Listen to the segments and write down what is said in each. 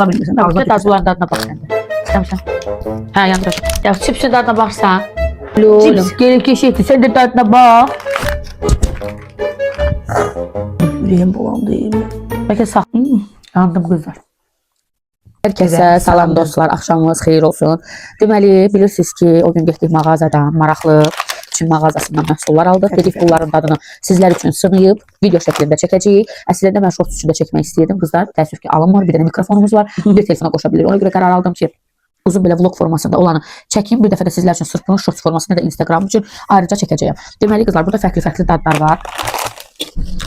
bilmirsən. Ağzına dadlıların dadına bax sən də. İstəmirsən? Hə, yandır. Ya çipsin dadına baxsan. Cips gelib keçirdi. Sən də dadına bax. Ürəyim bulandı. Bəlkə sağ. Yandım qızlar. Hər kəsə salam dostlar. Axşamınız xeyir olsun. Deməli, bilirsiniz ki, o gün getdik mağazadan, maraqlı Çin mağazasından məhsullar aldıq. Dedik bunların dadını sizlər üçün sınayıb video şəklində çəkəcəyik. Əslində mən shorts üçün də çəkmək istəyirdim. Qızlar, təəssüf ki, alınmır. Bir dənə mikrofonumuz var. Bir telefona qoşa bilirik. Ona görə qərar aldım ki, uzun belə vlog formasında olanı çəkim. Bir dəfə də sizlər üçün sırf bunun shorts formasında da Instagram üçün ayrıca çəkəcəyəm. Deməli, qızlar, burada fərqli-fərqli dadlar var.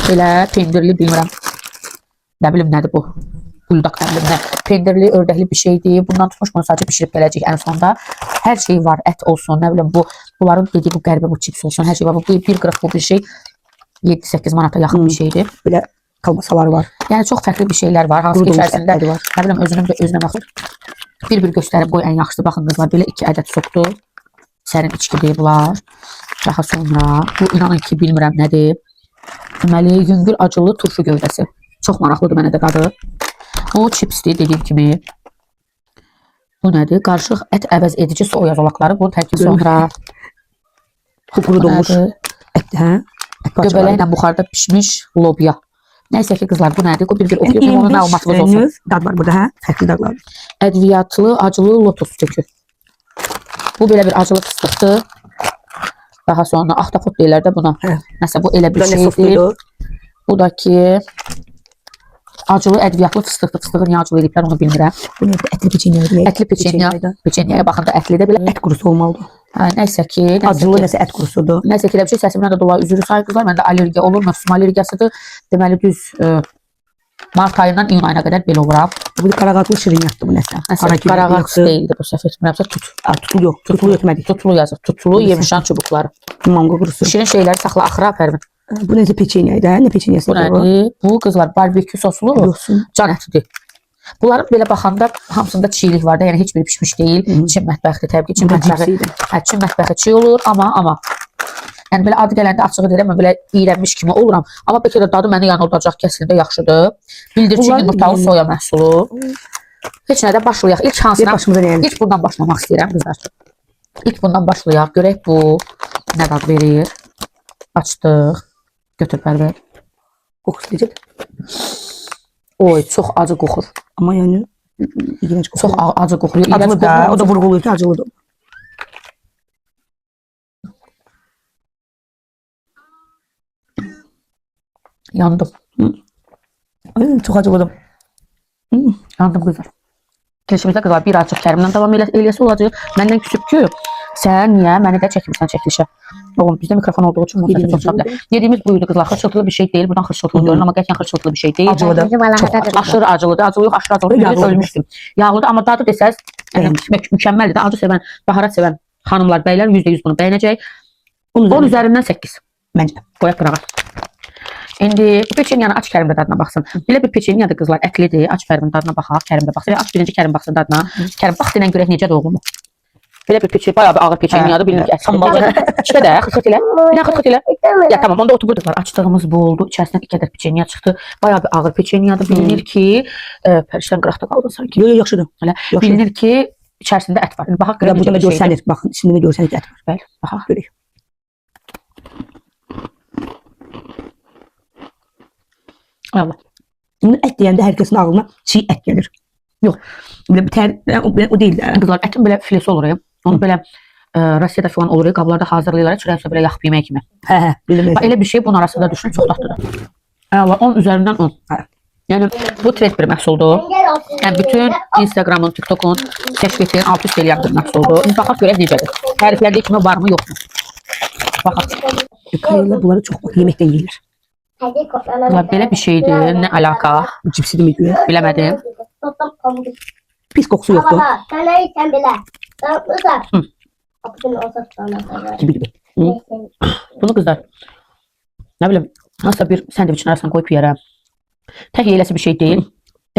Belə pendirli, bilmirəm. Nə bilim nədir bu? Buldak nə? Pendirli, ördəkli bir şeydir. Bundan tutmuş bunu sadəcə bişirib gələcək ən sonda. Hər şey var, ət olsun, nə bilim bunların dediyi bu qəribə bu chips olsun, hər şey var. Bu bir qırıq bu bir şey 7-8 manata yaxın bir şeydir. Belə kalbasalar var. Yəni çox fərqli bir şeylər var. Hansı ki içərisində var. Nə bilim özünə baxır. Bir göstərib qoy ən yaxşısı. Baxın qızlar, belə 2 ədəd sokdur. Sərin içkidir bunlar. Daha sonra bu inanın ki bilmirəm nədir. Deməli yüngül acılı turşu gövdəsi. Çox maraqlıdır mənə də dadı. Bu chipsdir dediyim kimi. Bu nədir? Qarışıq ət əvəz edici soya zolaqları. Bunu tərkib sonra qurudulmuş ət, hə? Göbələklə buxarda pişmiş lobya. Nəysə ki qızlar, bu nədir? Bir oxuyub onun məlumatınız olsun. Dad var burada, hə? Fərqli dadlar. Ədviyyatlı, acılı lotus kökü. Bu belə bir acılı fıstıqdır. Daha sonra ahtapot deyirlər də buna. Nəsə bu elə bir şeydir. Bu da ki acılı ədviyyatlı fıstıqdır. Fıstığı niyə acılı ediblər onu bilmirəm. Bu nədir? Ətli peçenyaya. Ətli peçenya. Peçenyaya baxın da ətli də belə. Ət qurusu olmalıdır. Hə, nəysə ki. Acılı nəsə ət qurusudur. Nəysə ki, elə bir şey səsimdən də dolayı üzrü sayı qızlar. Məndə allergiya olur. Mövsüm allergiyasıdır. Deməli düz mart ayından iyun ayına qədər belə oluram. Bu qaraqatlı şirinyatdır bu nəsə. Qaraqat deyildi bu səhv etmirəmsə tut. Tutulu yox. Tutulu etmədik. Tutulu yazır. Tutulu yemişan çubuqları. Mango qurusu. Şirin şeyləri saxla axıra apərmin. Bu necə peçenyaydı, hə? Nə peçenyası? Bu nədir? Bu qızlar barbekü soslu can ətidir. Bunların belə baxanda hamısında çiğlik var da, yəni heç biri pişmiş deyil. Çin mətbəxidir təbii ki. Çin mətbəxi çiğ olur, amma yəni belə adı gələndə açığı deyirəm, mən belə iyrənmiş kimi oluram. Amma bəlkə də dadı məni yanıldacaq kəsildə yaxşıdır. Bildirçin yumurtalı soya məhsulu. Heç nədə başlayaq. İlk hansına? İlk bundan başlamaq istəyirəm qızlar. İlk bundan başlayaq. Görək bu nə dad verir. Açdıq. Götür Pərvər. Qoxusu necədir? Oy, çox acı qoxur. Amma yəni iyrənc qoxur. Çox acı qoxur. Acılı da, o da vurğuluyur ki, acılıdır. Yandım. Çox acılıdır. Yandım qızlar. Keçimizdə qızlar bir açıq Kərimdən davam eləyəsi olacaq. Məndən küsüb ki, sən niyə məni də çəkmirsən çəkilişə? Oğlum, bizdə mikrofon olduğu üçün montajı çox çabda. Yediyimiz buydu qızlar. Xırçıltılı bir şey deyil. Buradan xırçıltılı görünür, amma qətiyyən xırçıltılı bir şey deyil. Acılıdır. Çox aşırı acılıdır. Acılı yox, aşırı acılıdır. Yağlıdır. Ölmüşdüm. Yağlıdır, amma dadı desəz mükəmməldir. Acı sevən, baharat sevən xanımlar, bəylər %100 bunu bəyənəcək. 10 üzərindən 8. Məncə. Qoyaq qırağa. İndi bu peçenyanı aç Kərim də dadına baxsın. Belə bir peçenyadır qızlar, ətlidir. Aç Kərimin dadına baxaq. Kərim də baxsın. Aç birinci Kərim baxsın dadına. Kərim bax denən görək necə doğulmu. Belə bir peçenya, bayağı bir ağır peçenyadır. Bilinir ki, ətli. İşte də xırçıt elə. Nə xırçıt elə? Ya tamam, onda otur qızlar. Açdığımız bu oldu. İçərisindən 2 ədəd peçenya çıxdı. Bayağı bir ağır peçenyadır. Bilinir ki, pərişdən qıraqda qaldı sanki. Yox, yaxşıdır. Bilinir ki, içərisində ət var. Baxaq görək necə bir şeydir. Baxın, içində görsənir ki, ət var. Bəli, baxaq görək. Allah. Bunu ət deyəndə hər kəsin ağlına çiğ ət gəlir. Yox. O deyil də. Qızlar, ətin belə filesi olur ya. Onu belə Rusiyada falan olur ya, qablarda hazırlayırlar, çörəksə belə yaxıb yemək kimi. Hə, bilməm. Elə bir şey bunun arasında düşünün, çox dadlıdır. Allah, 10 üzərindən 10. Yəni bu trend bir məhsuldur. Yəni bütün Instagramın, TikTok'un kəşfiyyətini alt üst eləyən bir məhsuldur. Baxaq görək necədir. Tərifləndiyi kimi varmı, yoxmu? Baxaq. Ukraynalılar bunları çox yeməkdən yeyirlər. Belə bir şeydir, nə əlaqə? Cipsi demək. Biləmədim. Pis qoxusu yoxdur. Gibi. Bunu qızlar, nə bilim, nasıl bir sandviçin arasına qoyub yerəm. Tək yeyiləsi bir şey deyil.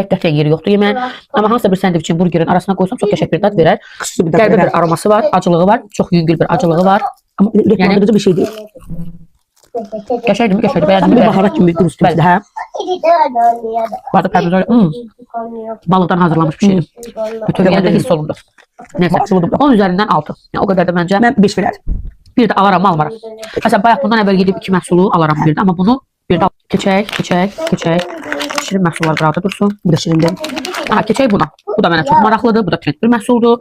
Tək yeri yoxdur yeməyin. Amma hansısa bir sandviçin, burgerin arasına qoysam çox qəşəng bir dad verər. Qəribə bir aroması var, acılığı var, çox yüngül bir acılığı var. Amma ürəklandırıcı bir şey deyil. Qəşəngdir mi? Qəşəngdir. Bəyəndin mi? Baharat kimi bir quruz kimisidir, hə? Bu arada pərvizor balıqdan hazırlanmış bir şeydir. Bütün yerde hiss olundu. Neyse. Açıldı. 10 üzerinden 6. Yani o kadar da məncə. Mən 5 verərdim. Bir də alaram, almaram. Məsələn, bayaq bundan əvvəl gedib 2 məhsulu alaram bir də. Amma bunu bir də keçək. Şirin məhsullar qıraqda dursun. Bu da şirindir. Aha, keçək buna. Bu da mənə çox maraqlıdır. Bu da trend bir məhsuldur.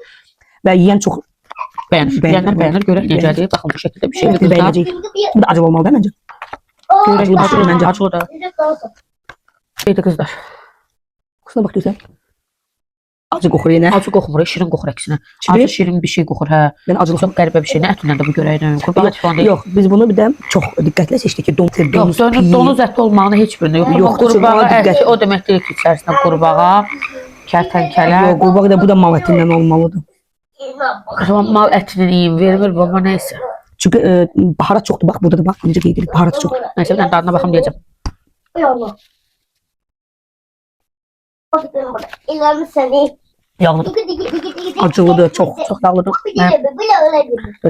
Və yeyən çox Bəyənir. Yeyənlər bəyənir. Görək necədir. Baxın bu şəkildə bir şeydir. bəyənəcək. Bu da acı olmalı da məncə. Görək Acılı məncə. acılı da. Şeydir qızlar. Kusura bax görsən. Acı qoxur yenə. Acı qoxmur, şirin qoxur əksinə. Şirin? Acı şirin bir şey qoxur, hə. Mən acılı Çox qəribə bir şey. Nə ətindən də bu görəkdən. Qurbağa tifan deyil. Yox, biz bunu bir də çox diqqətlə seçdik ki, Yox, donuz əti olmağını heç birində yox. Yoxdur, Qurbağa qurbağa əti diqqət- o demək deyil ki, içərisində qurbağa, kərtənkələ, Yox, qurbağa da bu da mal ətindən olmalıdır. mal ətinin yeyim, vermir baba nəysə. Çünki baharat çoxdur. Bax, burada da bax, necə qeyd edilir. Baharat çoxdur. Nəysə, bir dənə dadına baxım deyəcəm. Yağlıdır. Acılıdır, çox. Çox yağlıdır.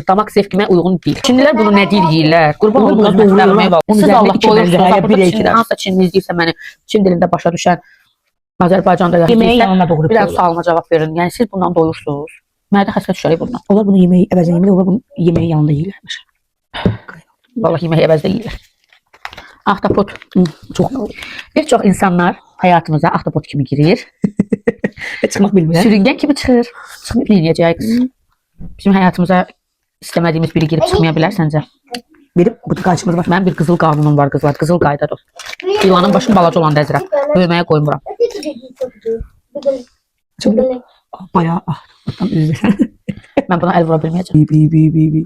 Damaq zevkimə uyğun deyil. Çinlilər bunu nə deyir yeyirlər? Qurban Bunu olum doğru özünə yeyirlər. Siz Onun Allah üzərində iki doyursunuz. bəndəyə Burada bir Çin, edirlər. hansısa Çinli izləyirsə məni, Çin dilində başa düşən Azərbaycanda Yeməyin yaşayırsa, yanına doğru bir dənə qoyurlar. sualıma cavab verin. Yəni siz bundan doyursunuz. Mədə xəstə düşərək bundan. Onlar bunu yeməyi əvəzən yemirlər, onlar bunu yeməyin yanında yeyirlərmiş. Vallahi yemək əvəzdə yeyirlər. Ahtapot. Çox Bir çox insanlar həyatımıza ahtapot kimi girir. çıxmaq bilmirlər. Sürüngen kimi çıxır. Çıxıb yeyəcək qız. Bizim həyatımıza istəmədiyimiz biri girib çıxmaya bilər səncə? Verib bu da qarşımız var. Mənim bir qızıl qanunum var qızlar. Qızıl qaydadır. İlanın başım balaca olanda əzirəm. Böyüməyə qoymuram. Bayağı tam üzrə. Mən buna əl vura bilməyəcəm. Bi.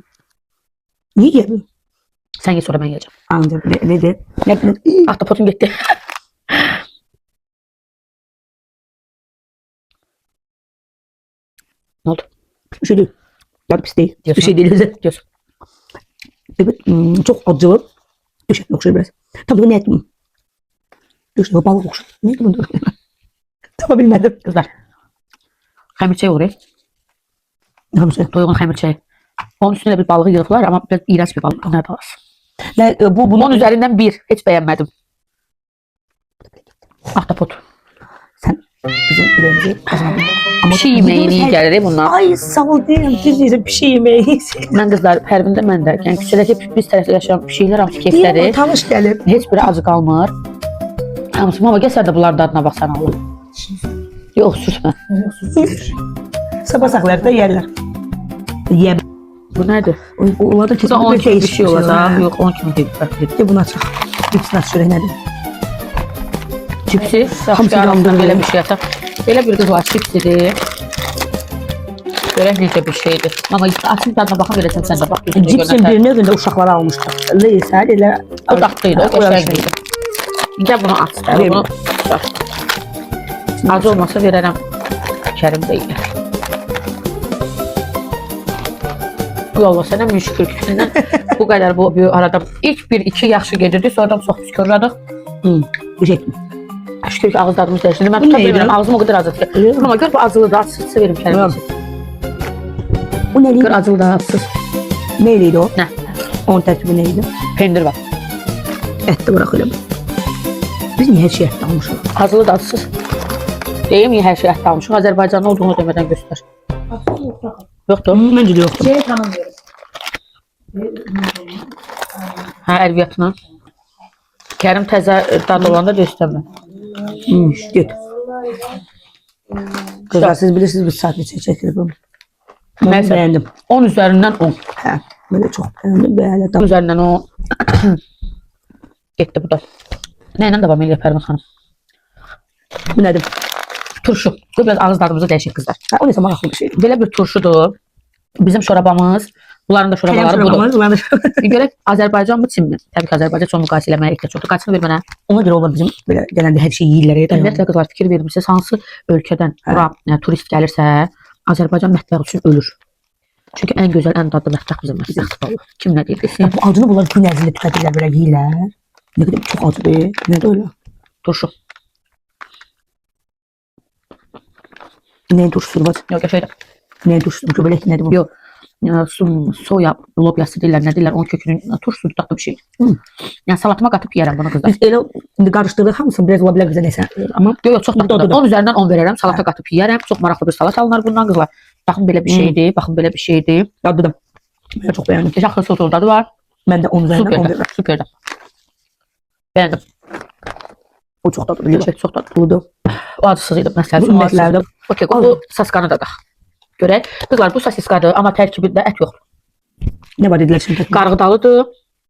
Niyə gəldin? Sən ye sonra mən yeyəcəm. Ancaq nədir? Nə? Ahtapotum getdi. Nə oldu? Bir şey deyil. Yad pis deyil. Bir Diyorsun. şey deyil. Diyorsun. Evet, çok acılı. Düşet okşar biraz. Tabii bu ne ettim? Düşet balık okşar. Ne ettim bunu? Tabii bilmedim. Qızlar. Xəmirçək olur. Hamısı. Doyğun xəmirçək. Onun üstüne bir balığı yığıblar ama biraz iğrenç bir balık. Nə qalsın? Bu Bunun bunun üzerinden bir. Heç bəyənmədim. Ahtapot. sen bizim ürəyimizi kazandın. Bir şey yemeğini iyi gəlir bundan. Ay sağ ol deyirəm. Düz deyirəm bir şey yemeği. Mən qızlar, Pərvində mən də. Yəni küçədəki biz tərəfdə yaşayan pişiklər hamısı Deyirəm keyfləri. tanış gəlib. Heç biri acı qalmır. Hamısı mama gəl sən də bunların dadına baxsan Allah. Yox, sürtmə. Sabah saxlar da yerlər. Yem. Bu nədir? Onlar da Bu da 10 kesin kimi bir şey olacaq. Yox, 10 kimi deyil. Bir bunu açaq. Hepsini aç şuraya nədir? Cipsi, Hamısı saxşı arasında yandı. belə bir şey ataq. Belə bir qız var, cipsidir. Görək necə bir şeydir. Mama açın dadına baxın verəcəm sən də bax. gözünə Cipsin görünər. birini özündə uşaqlara almışlar. Leysən elə. O dadlıydı, o qəşəngdir. Gəl bunu aç da, Verin. bunu tutaq. Acı olmasa verərəm. Kərim deyil. Yolla sənə min şükür ki, səndən bu qədər bu arada ilk 1-2 yaxşı gedirdi, sonradan çox püskürladıq. Bu şey. Şükür ki ağız dadımız dəyişdi. Mən Bu tuta neydi? bilmirəm, ağzım o qədər acıdır ki. Öyle mi? Amma gör bu acılı da, acısı verim Kərim. Tamam. Bu Gör neydi? acılı da, acısız. Neyliydi o? Nə? Onun tərkibi neydi? Pendir var. Ətdə bıraxıram. Biz niyə hər şey ətdə almışıq? Acılı da, acısız. Deyim ya hər şey ətdə almışıq. Azərbaycanlı olduğunu demədən göstər. Yoxdur. Məncə də yoxdur. Şey tanımıyoruz. Hə, əlviyyatla. Kərim təzə dad olanda da istəmir. Get. Qızlar siz bilirsiniz biz saat neçə çəkirik bunu. Mən Nəysə. bəyəndim. 10 üzərindən 10. Hə, mən də çox bəyəndim. 10 Bəyəndim. üzərindən 10. Getdi bu da. Nə ilə davam edir Pərvin xanım? Bu nədir? Turşu. Bu biraz ağız dadımızı dəyişir qızlar. Hə, o nəsə maraqlı bir şeydir. Belə bir turşudur. Bizim şorabamız. Bunların da şorabaları budur. Bir görək Azərbaycan mı Çin mi? Təbii ki Azərbaycan çox müqayisə eləməyə ehtiyac yoxdur. Qaçını ver mənə. Ona görə onlar bizim belə gələndə hər şey yeyirlər. Ümumiyyətlə qızlar fikir vermisiniz hansı ölkədən bura turist gəlirsə Azərbaycan mətbəxi üçün ölür. Çünki ən gözəl, ən dadlı mətbəx bizim mətbəxdir. Kim nə deyir desin? Bu acını bunlar gün ərzində tükətirlər, belə yeyirlər. Nə qədər çox acıdır. Nədir öyle? Turşu. Nəyin turşusu var? Yox, qəşəngdir. Nəyin turşusu? Göbələk nədir bu? Yox. soya lobyası deyirlər, nə deyirlər, onun kökünün turşu sudu tatlı bir şey. Yəni salatıma qatıb yeyərəm bunu qızlar. Biz elə indi qarışdırdıq hamısını biraz ola bilər bizə nəsə. Amma Yox, çox dadlıdır. 10 üzərindən 10 verərəm. Salata qatıb yeyərəm. Çox maraqlı bir salat alınır bundan qızlar. Baxın belə bir şeydir. Baxın belə bir şeydir. dadlıdır. Mən çox bəyəndim. Yaşlı soslu dadı var. Mən də 10 üzərindən 10 Süperdir. verirəm. Süperdir. Bəyəndim. O çox dadlıdır. Gerçək çox dadlıdır. O acısız idi. Məsələn, Bu ümidlərdə okey, bu saskanı da dax. Görək. Qızlar, bu sosiskadır, amma tərkibində ət yoxdur. nə var dedilər şimdi? Qarğıdalıdır.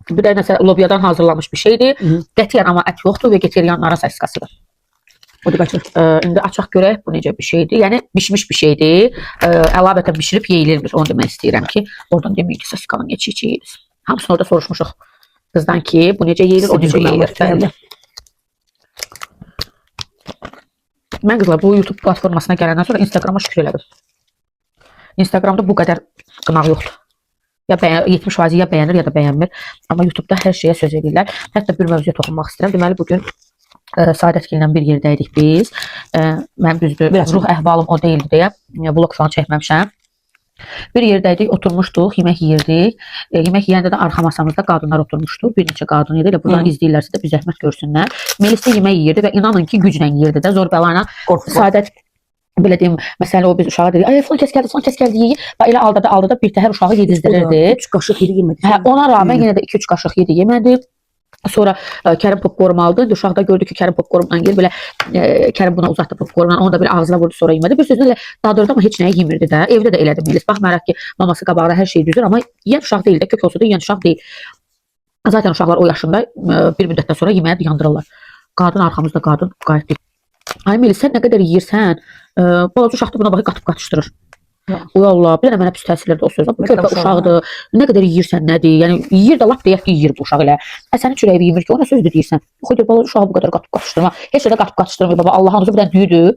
Bir də nəsə lobyadan hazırlanmış bir şeydir. Qətiyyən amma ət yoxdur, vegetarianların sosiskasıdır. O da qaçır. İndi açaq görək bu necə bir şeydir. Yəni bişmiş bir şeydir. Əlavətən bişirib yeyilirmiş. Onu demək istəyirəm ki, oradan demək ki, sosiskanın neçə yeyilir. Hamısını orada soruşmuşuq qızdan ki, bu necə yeyilir, o necə yeyilir. Bəli. Mən qızlar bu YouTube platformasına gələndən sonra Instagrama şükür elədim. Instagramda bu qədər qınaq yoxdur. Ya 70% ya bəyənir, ya da bəyənmir. Amma YouTube'da hər şeyə söz edirlər. Hətta bir mövzuya toxunmaq istəyirəm. Deməli bugün Saadətgillə bir yerdəydik biz. Mən düzdür, ruh əhvalım o deyildi deyə vlog falan çəkməmişəm. Bir yerdəydik, oturmuşduq, yemək yeyirdik. Yemək yeyəndə də arxa masamızda qadınlar oturmuşdu. Bir neçə qadın idi. Elə buradan izləyirlərsə də bir zəhmət görsünlər. Melis də yemək yeyirdi və inanın ki, güclə yeyirdi də. Zor bəlayla Saadət belə deyim, məsələn o biz uşağa dedik, ay falan kəs gəldi yeyi. Və elə aldada bir təhər uşağı yedizdirirdi. 3 qaşıq yedi yemədi. Hə, ona rağmen yenə də 2-3 qaşıq yedi yemədi. Sonra Kərim popkorn aldı. Uşaq da gördü ki, Kərim popkornla yeyir. Belə Kərim buna uzatdı popkornla. Onu da bir ağzına vurdu, sonra yemədi. Bir sözlə dadırdı amma heç nəyə yemirdi də. Evdə də elədi Melis. Baxmayaraq ki, maması qabağında hər şey düzür, amma yeyən uşaq deyil də, kök olsa da yeyən uşaq deyil. Zaten uşaqlar o yaşında bir müddətdən sonra yeməyə yandırırlar. Qadın arxamızda qadın qayıtdı. Ay Melis, sən nə qədər yeyirsən, balaca uşaq da buna baxıb qatıb qatışdırır. Oy Allah, bir dənə mənə pis təsirlərdə o söz. Bu körpə uşaqdır. Nə qədər yeyirsən nədir? Yəni yeyir də lap deyək ki, yeyir bu uşaq elə. Sənin çörəyi yemir ki, ona sözdür deyirsən. Xoy balaca uşağı bu qədər qatıb qatışdırma. Heç də qatıb qatışdırmır baba. Allahın özü bir dənə düyüdür.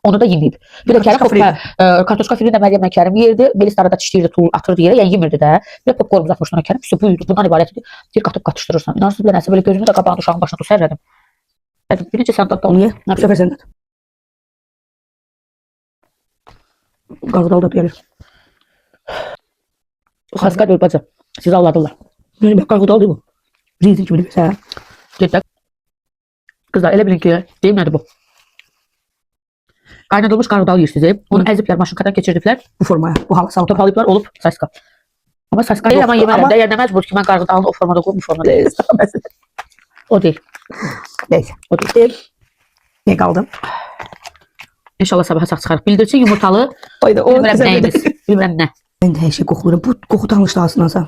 Onu da yeməyib. Bir də Kərim kartoşka fili də Məryəmlə Kərim yeyirdi. Melis arada dişləyirdi, tul atırdı yerə, yəni yemirdi də. Bir də popkorn uzatmışdı ona Kərim. Üstü buydu. Bundan ibarət idi. Bir qatıb qatışdırırsan. İnansız bir nəsə belə gözümü də qabağında uşağın başına sərrədim. Bir neçə sən dadda Niyə? Nə sefer sən dad. Qarğıdalı da gəlir. Xaska deyil bacı. Siz alladılar. Yəni qarğıdalı deyil bu. Rizin kimi deyil. Hə. Gedək. Qızlar elə bilin ki, deyim nədir bu? Qaynadılmış qarğıdalı yeyirsiniz. Onu əziblər, maşınkadan keçirdiblər. Bu formaya, bu hala salata. Topalayıblar, olub saska. Amma saska deyil, amma yemərəm də. Yəni nə məcbur ki, mən qarğıdalını o formada qoyum, bu formada deyil. O deyil. Neyse. O deyil. Ne qaldı? İnşallah sabaha sağ çıxarıq. Bildirçin yumurtalı. Oyda, o Bilmirəm nəyimiz. Bilmirəm nə. Mən də hər şey qoxuluram. Bu qoxu tanışlarsınasa.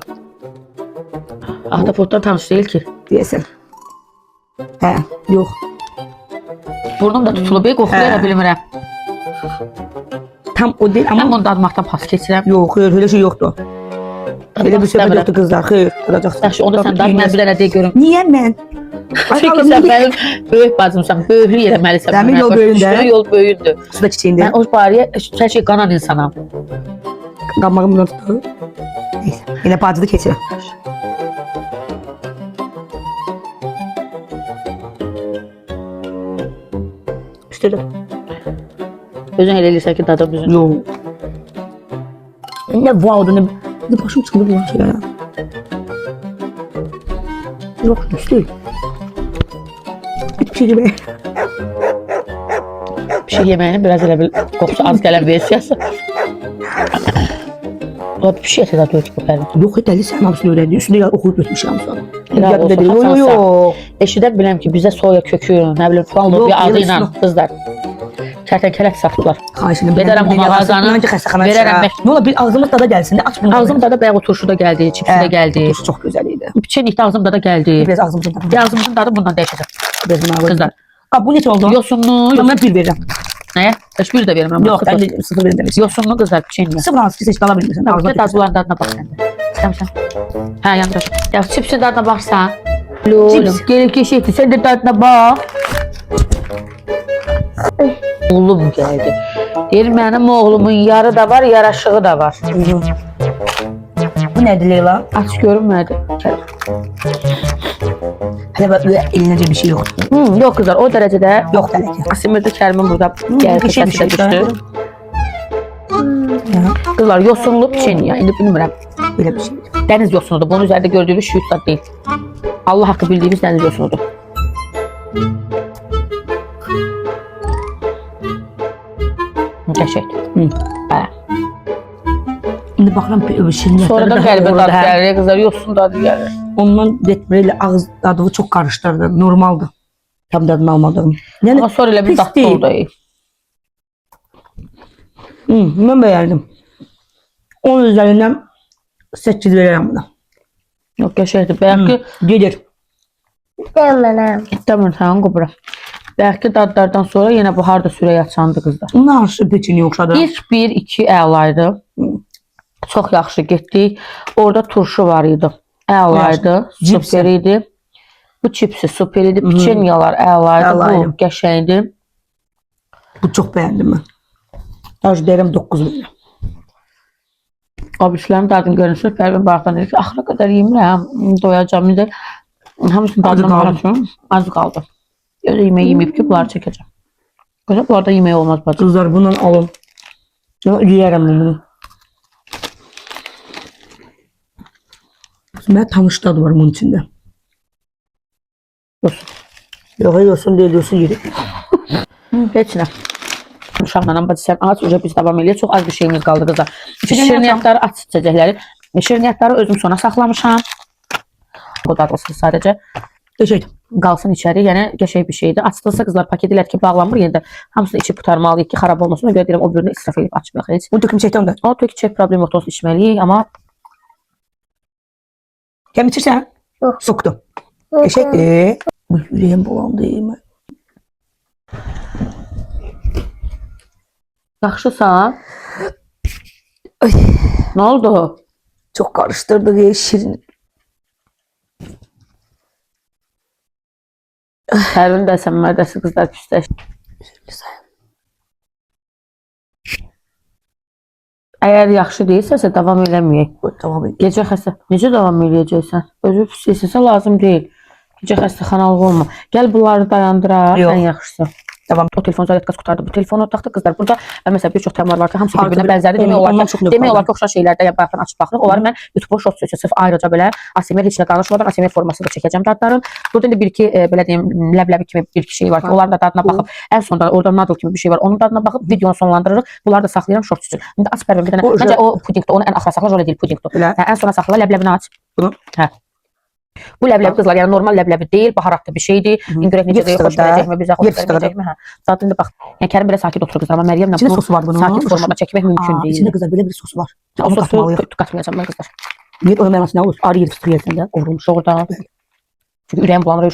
Ahtapotdan tanış deyil ki. Deyəsən. Hə, yox. Burnum da tutulub, qoxulayla bilmirəm. Tam o deyil, Mən amma bunu dadmaqdan pas keçirəm. yox, xeyr, elə şey yoxdur. Elə bir söhbət yoxdur qızlar, xeyr. Tadacaqsın. Yaxşı, onda sən dad, mən bir dənə deyə görüm. Niyə mən? Çünki sən mənim böyük bacımsan, böyüklük eləməlisən. Dəmir yol böyüyündə. Yol böyüyündür. Su da kiçiyində. Mən o barəyə hər şey qanan insanam. Qanmağım bundan tutdu. Neyse, yine bacılı keçirəm. İstəyirəm. Özün elə eləyirsən ki, dadım düzün. Yox. Ne vaudu, ne başım çıxdı bu şeylərə. Yox, üstü. Bir şey gibi. Bir şey yeməyinin biraz elə bir qoxusu az gələn versiyası. O bir şey də deyir bu fərq. Yox, dəli sən hamısını öyrəndi. Üstündə oxuyub götürmüşəm sonra. Helal olsun, Yox, Hasan yox. Eşidən biləm ki, bizə soya kökü, nə bilim, falan Yox, bir adı ilə yox. qızlar. Kərtənkələ satdılar. Xahiş edirəm. Gedərəm o mağazanı, verərəm Ne ola bir ağzımız dada gəlsin də aç bunu. Ağzımda da bayaq o turşu da gəldi, çipsi də gəldi. Turşu çox gözəl idi. Piçenikdə ağzımda da gəldi. Biraz ağzımızın dadı. Ağzımızın dadı bundan dəyişəcək. Biraz buna qoy. Qızlar, Bu neçə oldu? yosunlu, Mən bir verirəm. nəyə? Heç bir də vermirəm. Yox, mən də 0 verirəm demişəm. Yosunlu qızlar, piçenik. Sıfır hansı ki, seç qala bilmirsən. Bir Ağzına də dadlıların dadına bax sən də. İstəmirsən? Hə, yandır. Ya çipsin dadına baxsan. Oğlum, gelip geçecekti. Sen de dadına bak. Oğlum geldi. Deyir mənim oğlumun yarı da var, yaraşığı da var. Bu nədir Leyla? Aç görünmədi. Hələ bax, elinəcə bir şey yoxdur. Yox qızlar, o dərəcədə Yox dələcə. Asimirdə Kərimin burada gəldi, Qəşəng bir səsi də şey düşdü. Ya, Kızlar yosunlu pişeniya. İndi bilmirəm. böyle bir şey. Dəniz yosunudur. Bunun üzərində gördüyümüz şüyutlar değil. Allah haqqı bildiyimiz dəniz yosunudur. Qəşəngdir. Hə. Şimdi bakıram şirinlikleri Sonradan daha qəlbə orada dadı hə. gəlir. Qızlar yosun dadı gəlir. Ondan detmeyle ağız tadını çok karıştırdı. Normaldi. Tam tadını almadım. Yani Ama sonra elə bir pis dadı değil. oldu. Ben beğendim. 10 üzerinden 8 veririm buna. Yox, qəşəngdir. Bəlkə Gelir. Tamam, sən qobra. Bəlkə dadlardan sonra yenə bu harda sürəyə açandı qızlar. Nasıl peçin yoksa da? İlk 1-2 əlaydı. Çox yaxşı getdik. Orada turşu var idi. Əlaydı. Cipsi. Super idi. Bu çipsi super idi. Piçenyalar əlaydı. Əlaydı. Bu qəşəngdir. Bu çok beğendim ben. Taş derim 9 veririm. Abişlərin dadını görürsünüz. Pərvin baxdan dedi ki, axıra qədər yemirəm. Doyacam. Bir də hamısını dadına qaldı. baxacağım. Az qaldı. Gözə yemək yeməyib ki, bunları çəkəcəm. Gözə bunlarda yemək olmaz bacım. Kızlar bundan alın. Ben yerim bunu. Ben tanış tadı var bunun içinde. Yosun. Yok yosun değil yosun yedik. Heç nə. Uşaqla bacısam az uca biz davam eləyək. Çox az bir şeyimiz qaldı qızlar. Şirniyyatları aç içəcəkləri. Şirniyyatları özüm sona saxlamışam. Bu dadlısı sadəcə Teşekkür. qalsın içəri. Yəni qəşəng bir şeydir. Açılsa qızlar paket ilə ki bağlanmır. Yenə də hamısını içib qurtarmalıyıq ki, xarab olmasın. Ona görə deyirəm o birini israf edib açmayaq heç. Bu döküm şeytan da. O tək çək problem yoxdur, olsun içməliyik, amma Kim içirsen? Yok. Soktu. Teşekkür. Bu yüreğim bulandı değil mi? yaxşısan? Ay, Nə oldu? çok karıştırdı diye şirin. Pərvin də sən mədəsi qızlar küstəş. Əgər yaxşı deyilsəsə davam eləməyək. Tamam. Gecə xəstə. Necə davam eləyəcəksən? Özü pis istəsə lazım deyil. Gecə xəstəxanalı olma. Gəl bunları dayandıraq, Yox. ən yaxşısı. Tamam. O telefon zaryadkası qurtardı. Bu telefonu otaqda qızlar. Burada məsələn bir çox təmlər var ki, hamısı Harda bir-birinə bir- bənzərdir. Demək ondan olar çox ki, növ demək var. olar ki, oxşar şeylərdə ya bayaqdan açıb baxırıq. Onları mən YouTube-a short seçəcəm. Sırf ayrıca belə ASMR heç nə danışmadan ASMR forması da çəkəcəm dadların. Burada indi bir-iki belə deyim, ləbləbi kimi bir-iki şey var ki, onların da dadına baxıb, ən sonda orada nadıl kimi bir şey var. Onun dadına baxıb videonu sonlandırırıq. Bunları da saxlayıram short üçün. İndi aç Pərvin bir dənə. O Məncə o pudingdir. Onu ən axıra saxla, elə deyil pudingdir. Elə. Hə, ən sona saxla, ləbləbini aç. Bunu? Hə. Bu ləbləbi qızlar, yəni normal ləbləbi deyil, baharatlı bir şeydir. İndi görək necə deyil, xoş gələcəkmi, bizə xoş gələcəkmi? Hə. Zaten indi bax, yəni Kərim belə sakit oturur qızlar, amma Məryəmlə İçində bunu sosu var bunun. sakit formada çəkmək mümkün Aa, deyil. içinde kızlar böyle bir sosu var. O Onu sosu katmalıyız. qatmayacağam mən qızlar. Niye onun mənası ne olur? Arı yeri fıstığı yersen de qovrulmuş. Doğrudan. Çünki ürəyim bulanır.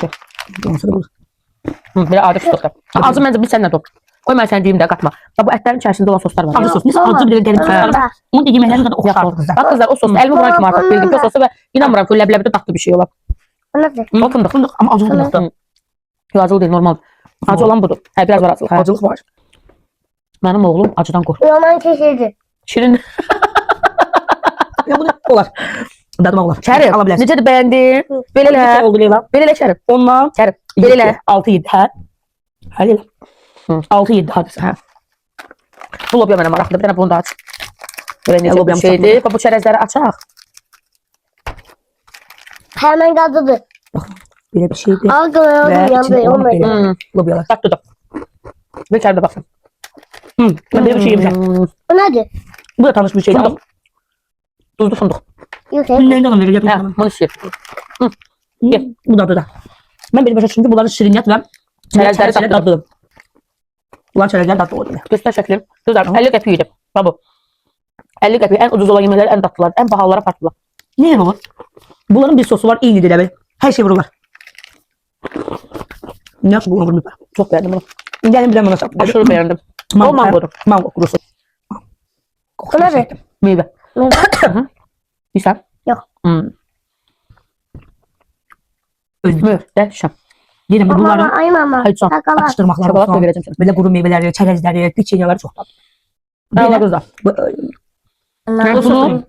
Olsa da olur. Belə adi fıstıqdır. Acı məncə bir sən nə dur. Qoy mən sənə deyim də qatma. Bax bu ətlərin içərisində olan soslar var. Acı sos. Biz acı bir derin soslar var. Onu da yeməkləri kadar oxşar Yaxşı. kızlar. Bax qızlar o sosu əlimi vuran kimi artıq bildim ki, o sosu və inanmıram ki, o ləbləbidə dadlı bir şey olar. O fındıq. Fındık ama acılı fındık. Acılı deyil, normal. Acı olan budur. Hə, biraz var acılıq. Hə. Acılık var. Mənim oğlum acıdan qorxur. Yaman kesildi. Şirin. Ya bu da olar. Dadıma olar. Kərim, Alabilirsin. necədir bəyəndin? Belə Ne elə. oldu Leyla? Belə elə Kərim. Ondan Kərim. Belə elə. 6-7 hə? Hə Leyla. Hı. 6-7 hadisi. Hə. Bu lobya mənə maraqlıdır. Bir dənə bunu da aç. Belə necə bir lobyamı şeydir. Bax bu çərəzləri açaq. Hemen gazladı. Böyle bir şeydi. Algılar Ve oldu içinde yandı. olan Olmadı. böyle lobiyalar. Tatlıdır. Bir kere de baksın. Hı. Ben böyle bir şey yemeyeceğim. Bu nedir? Bu da tanış bir şey. Fındık. Tuzlu fındık. Yok. Günlerinde adam verir. Hə, bunu istəyir. Bu da. Ben benim başa çünkü bunların şiriniyat ve Çerezleri tatlı. tatlı. Bunlar çerezler tatlı oluyor. Göster şəkli. Kızlar 50 qəpik idi. Bax bu. 50 qəpik ən ucuz olan yeməklər, ən tatlılar, ən bahalılara farklılar. Niye bu? Bunların bir sosu var. İyi değil abi. Her şey vururlar. Ne yapıyor bu vurur? Çox bəyəndim bunu. Gelin bilen bana sapı. Aşırı bəyəndim. O mangodur. Mango kurusu. Bu nedir? Meyvə. Meyve. Yiyirsən? Yok. Meyvə. Şam. Diyelim ki Mama bunların ay mama. Hayır, son. Sakalar. atıştırmakları Şokolat da olsun. verəcəm sənə. Böyle kuru meyveleri, çerezleri, piçinyaları çok tatlı. Allah qızlar. Mən Allah. bunu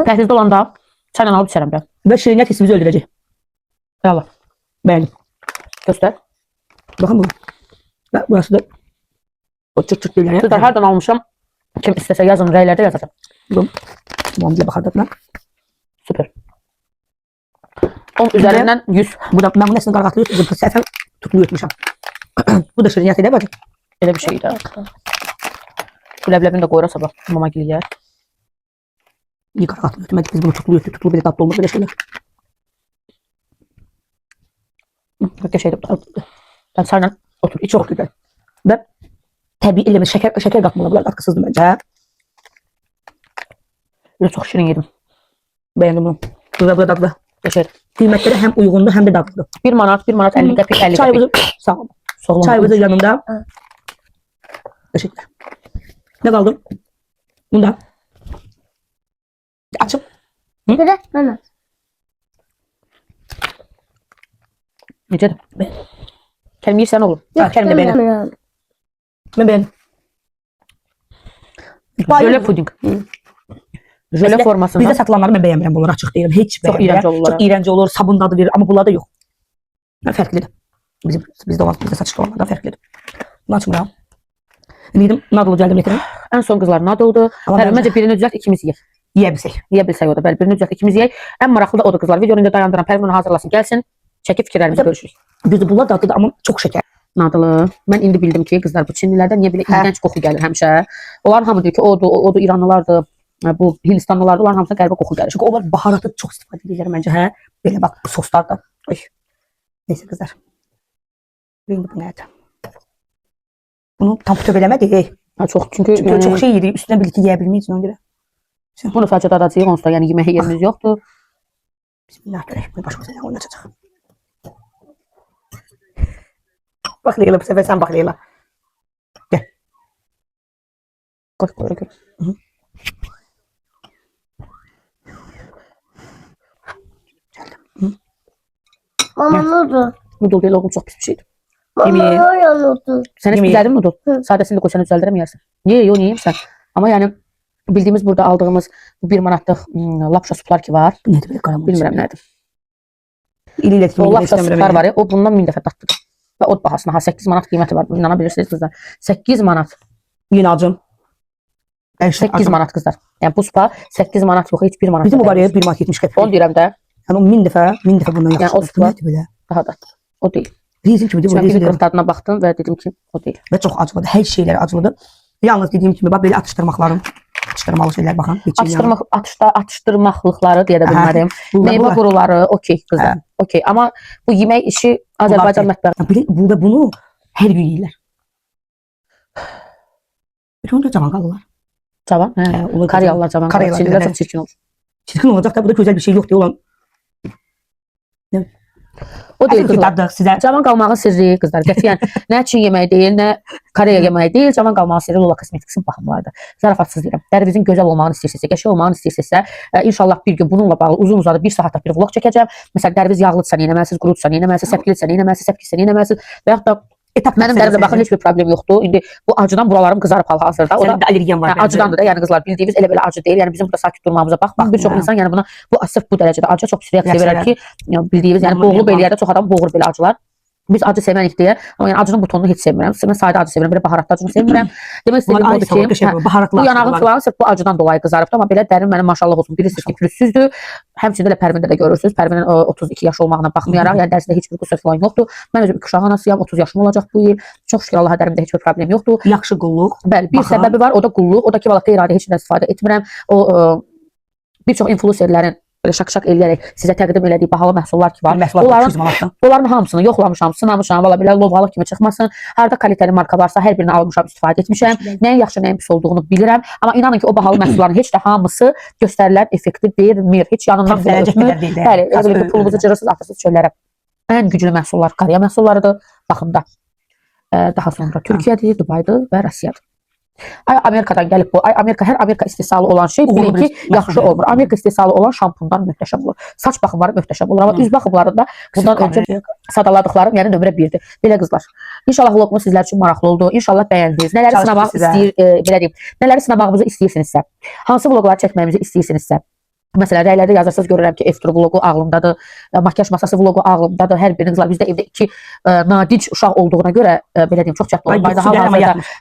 təhlizdə olanda çayla alıb içərəm ben. Ve şiriniyat hissi bizi öldürecek. Allah. Beğendim. Göster. Bakın bu. Ve burası da o çırt çırt şeyler. Kızlar hardan almışam? Kim istəsə yazın, rəylərdə yazacağım. Tamam diye bakar tadına. Süper. 10 üzerinden 100. Bu da ben bunu aslında kargatlıyorum. Bu sefer tutuluyor etmişim. Bu da şiriniyat eder bacım. Elə bir şeydir. Bu ləbləbini də qoyura sabah mama giliyə. İyi kargatlıyorum. Biz bunu tutuluyor. Tutulu bir de tatlı olmaz böyle şeyler. Qəşəngdir. Ben sənlə otur. İç Çok güzel. Ben tabii elime şeker katmalılar. Katkısızdı bence. Böyle çox şirin yedim. Beğendim bunu. Güzel bu da tatlı. Qəşəng. Kıymetleri hem uygundu hem de tatlı. 1 manat 50 qəpik, 50 qəpik. Çayımızı sağ olun. Soğulun. Çayımızın yanında. Teşekkürler. Ne kaldı? Bunda. Açıp. Bir de bana. Necədir? Kəlmə yirsən olur. Yok, Kendi benim. istemiyorum. Ben beğendim. Jöle puding. Jöle formasında. Bizde satılanları ben beğenmirəm. Bunları açıq deyirəm. Heç Çox beğenmirəm. iğrənc olurlar. Çok iğrenç olur. Sabun dadı verir ama bunlarda yok. Fərqlidir. Bizde olan, bizde satışda olanlardan fərqlidir. Bunu açmıram. Dedim, nadolu gəldim getirin. Ən son qızlar nadoldur. Amma Bəli, məncə- məncə birini düzəlt, ikimiz yeyək. Yiyə bilsək. Yeyə bilsək o da. Bəli, birini düzəlt, ikimiz yeyək. Ən maraqlı da odur qızlar. Videonu indi dayandıran Pərvin onu hazırlasın, gəlsin. Çəkib fikirlərimizi bölüşürük. Düzdür, bunlar dadlıdır amma çox şəkər. Nadılı. Mən indi bildim ki, qızlar bu Çinlilərdən niyə belə iğrənc qoxu gəlir həmişə. Onlar hamı deyir ki, odur İranlılardır, bu Hindistanlılardır, onların hamısına qəribə qoxu gəlir. Çünki onlar baharatı çox istifadə edirlər məncə, hə? Belə bax, bu soslarda. Oy. Neyse qızlar. İndi bu nədir? Bunu tam töv eləmədik. Ha, çox çünki Çünki çox şey yedik, üstünə bir iki yeyə bilməyiz ona görə. bunu sadəcə dadacağıq, onsuz da yəni yeməyə yerimiz yoxdur. Bismillah görək, bunu başqa sənə oynatacaq. Bax Leyla, bu səfər sən bax Leyla. Gəl. Qoy, qoy, qoy. Mama ne oldu? Nudul belə oğlum çox pis bir şeydir. Mama Yemeği- ne oldu? Sən heç Yemeği- bizərdin nudul? Hı. Sadəsini də qoysan üzəldərəm yersən. Ye, yo, yeyim sən. Amma yəni bildiğimiz burada aldığımız bu 1 manatlıq lapşa suplar ki var. Bu nədir belə qaramol? Bilmirəm nədir. İli ilə O lapşa suplar var ya, o bundan 1000 dəfə dadlıdır. Və od bahasına, ha 8 manat qiyməti var. İnana bilirsiniz qızlar. 8 manat. Yine acım. 8 manat qızlar. Yəni bu supa 8 manat yox, heç 1 manat. Bizim o da var deyil. ya 1 manat 70 qəpik. 10 deyirəm də, Yəni o 1000 dəfə bundan yaxşı. Yəni o Bu supa- nədir belə? daha da. O deyil. Rezin kimi deyil, Mən bu rezin bir deyil. tadına baxdım və dedim ki, o deyil. Və çox acılıdır. Hər şeylər acılıdır. Yalnız dediyim kimi bax belə atışdırmalı şeylər baxın. Atışdırmaqlıqları deyə də bilmədim. Meyvə quruları, okey qızlar. Okey. Amma bu yemək işi Azərbaycan mətbəxi. Bunu hər gün yeyirlər. Bir onda cavan qalırlar. Cavan. Olur. Karyalılar cavan. Karyalılar, Çinlilər hə. çox çirkin olur. Çirkin olacaq da bu da gözəl bir şey yoxdur olan. O deyil Əsl qızlar. daddır sizə. Cavan qalmağın sirri qızlar. Qətiyyən nə Çin yeməyi deyil, nə Koreya yeməyi deyil. Cavan qalmağın sirri Lola Cosmetics'in baxımlarıdır. Zarafatsız deyirəm. Dərinizin gözəl olmağını istəyirsinizsə, qəşəng olmağını istəyirsinizsə, inşallah bir gün bununla bağlı uzun-uzadı 1 saatlik bir vlog çəkəcəm. Məsələn, dəriniz yağlıdırsa, nə etməlisiniz, qurudsa, nə etməlisiniz, səpkilidirsə, nə etməlisiniz, səpkilsə, nə etməlisiniz və yaxud da mənim dərimdə baxın heç bir problem yoxdur. İndi bu acıdan buralarım qızarıb hal-hazırda. O da Səndə allergiyan var. acıdandır da, yəni qızlar bildiyimiz elə belə acı deyil. Yəni bizim burada sakit durmağımıza bax. Bax bir çox insan yəni buna bu sırf bu dərəcədə acı çox pis reaksiya verər ki, bildiyimiz yəni boğulub eləyər də çox adam boğur belə acılar. Biz acı sevənik deyə, amma yəni acının bu tonunu heç sevmirəm. Mən sadə acı sevirəm, belə baharatlı acını sevmirəm. Demək istədiyim odur ki, bu yanağım falan sırf bu acıdan dolayı qızarıbdı, amma belə dərim mənim maşallah olsun. Bilirsiniz ki, pürüzsüzdür. Həmçində də Pərvində də görürsüz. Pərvinin 32 yaş olmağına baxmayaraq, yəni dərisində heç bir qüsur falan yoxdur. Mən özüm 2 uşaq anasıyam, 30 yaşım olacaq bu il. Çox şükür Allaha dərimdə heç bir problem yoxdur. Yaxşı qulluq. Bəli, bir səbəbi var, o da qulluq. O da ki, valla qeyri-adi heç nə istifadə etmirəm. O bir çox influencerlərin belə şak-şak eləyərək sizə təqdim elədiyi bahalı məhsullar ki var. Onların hamısını yoxlamışam, sınamışam. Valla belə lovğalıq kimi çıxmasın. Harda kaliteli marka varsa hər birini almışam, istifadə etmişəm. Nəyin yaxşı, nəyin pis olduğunu bilirəm. Amma inanın ki, o bahalı məhsulların heç də hamısı göstərilən effekti vermir. Heç yanından bile ötmür. Bəli, elə bir pulunuzu cırırsınız, atırsınız çöllərə. Ən güclü məhsullar Koreya məhsullarıdır. Baxın da. Daha sonra Türkiyədir, Dubaydır və Rusiyadır. Ay Amerikadan gəlib bu. Ay Amerika, hər Amerika istehsalı olan şey bilin ki, yaxşı olmur. Amerika istehsalı olan şampundan möhtəşəm olur. Saç baxımları möhtəşəm olur. Amma üz baxımlarında bundan öncə sadaladıqlarım, yəni nömrə 1-dir. Belə qızlar. İnşallah vloqumuz sizlər üçün maraqlı oldu. İnşallah bəyəndiniz. Nələri sınamaq istəyir, belə deyim. Nələri sınamağımızı istəyirsinizsə, hansı vloqları çəkməyimizi istəyirsinizsə, Məsələn, rəylərdə yazırsınız, görürəm ki, F-tur vloqu ağlımdadır, makyaj masası vloqu ağlımdadır. Hər biriniz var. Bizdə evdə 2 nadinc uşaq olduğuna görə belə deyim, çox çətin olur.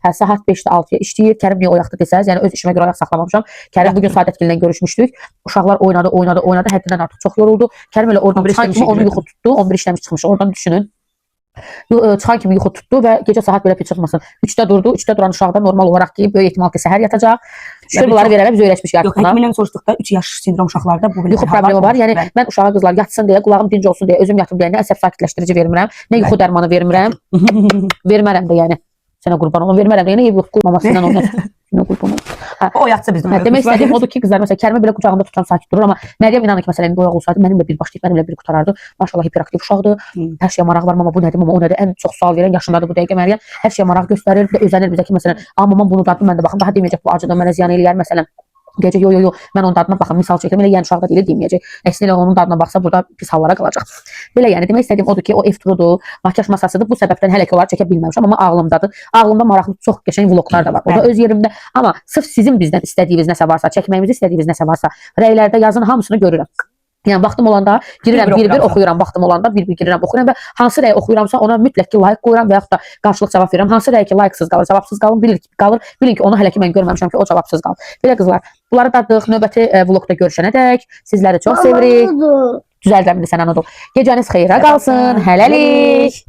Hə, saat 5-də 6-ya işləyir. Kərim niyə oyaqdı desəz, yəni öz işimə görə oyaq saxlamamışam. Kərim bugün Saadətgillə görüşmüşdük. Uşaqlar oynadı, həddindən artıq çox yoruldu. Kərim elə oradan çıxan kimi onu yuxu tutdu. 11 işləmiş çıxmış. Oradan düşünün. Çıxan kimi yuxu tutdu və gecə saat belə pis çıxmasın. 3-də durdu. 3-də duran uşaqda normal olaraq ki, böyük ehtimal ki, səhər yatacaq. Şükür bunları verəmə biz öyrəşmişik artıq. Yox, həkimlə soruşduqda 3 yaş sindrom uşaqlarda bu belə yuxu problemi var. Yəni mən uşağa qızlar yatsın deyə, qulağım dinc olsun deyə, özüm yatım deyə nə əsəb sakitləşdirici vermirəm, nə yuxu dərmanı vermirəm. Vermərəm də yəni. Sənə qurban olum, vermərəm də. Yəni ev yoxdur, mamasından oynasın. O yatsa bizdən. Demək istədiyim odur ki, qızlar məsələn Kərimə belə qucağında tutan sakit durur, amma Məryəm inanın ki, məsələn indi oyaq olsaydı mənimlə bir başlayıb mənimlə bir qutarardı. Maşallah hiperaktiv uşaqdır. Hər şeyə maraq var, mama bu nədir, mama o nədir? Ən çox sual verən yaşındadır bu dəqiqə Məryəm. Hər şeyə maraq göstərir və özənir bizə ki, məsələn, amma mamam bunu daddım, mən də baxım, daha deməyəcək bu acıdan mənə ziyan eləyər məsələn. Gecə yo mən onun dadına baxım, misal çəkirəm, elə yəni uşaq da deyil deməyəcək. Əksinə onun dadına baxsa burada pis hallara qalacaq. Belə yəni demək istədiyim odur ki, o F-trudur, makyaj masasıdır. Bu səbəbdən hələ ki onları çəkə bilməmişəm, amma ağlımdadır. Ağlımda maraqlı çox qəşəng vloqlar da var. O da öz yerimdə. Amma sırf sizin bizdən istədiyiniz nəsə varsa, çəkməyimizi istədiyiniz nəsə varsa, rəylərdə yazın, hamısını görürəm. Yəni vaxtım olanda girirəm bir-bir oxuyuram, vaxtım olanda bir-bir girirəm oxuyuram və hansı rəyi oxuyuramsa ona mütləq ki like qoyuram və yaxud da qarşılıq cavab verirəm. Hansı rəyi ki like'sız qalır, cavabsız bilin ki onu hələ ki mən görməmişəm ki o cavabsız qalır. Belə qızlar, bunları dadıq. Növbəti vloqda görüşənədək sizləri çox sevirik. Düzəldirəm indi sən Anadolu. Gecəniz xeyrə qalsın. Hələlik.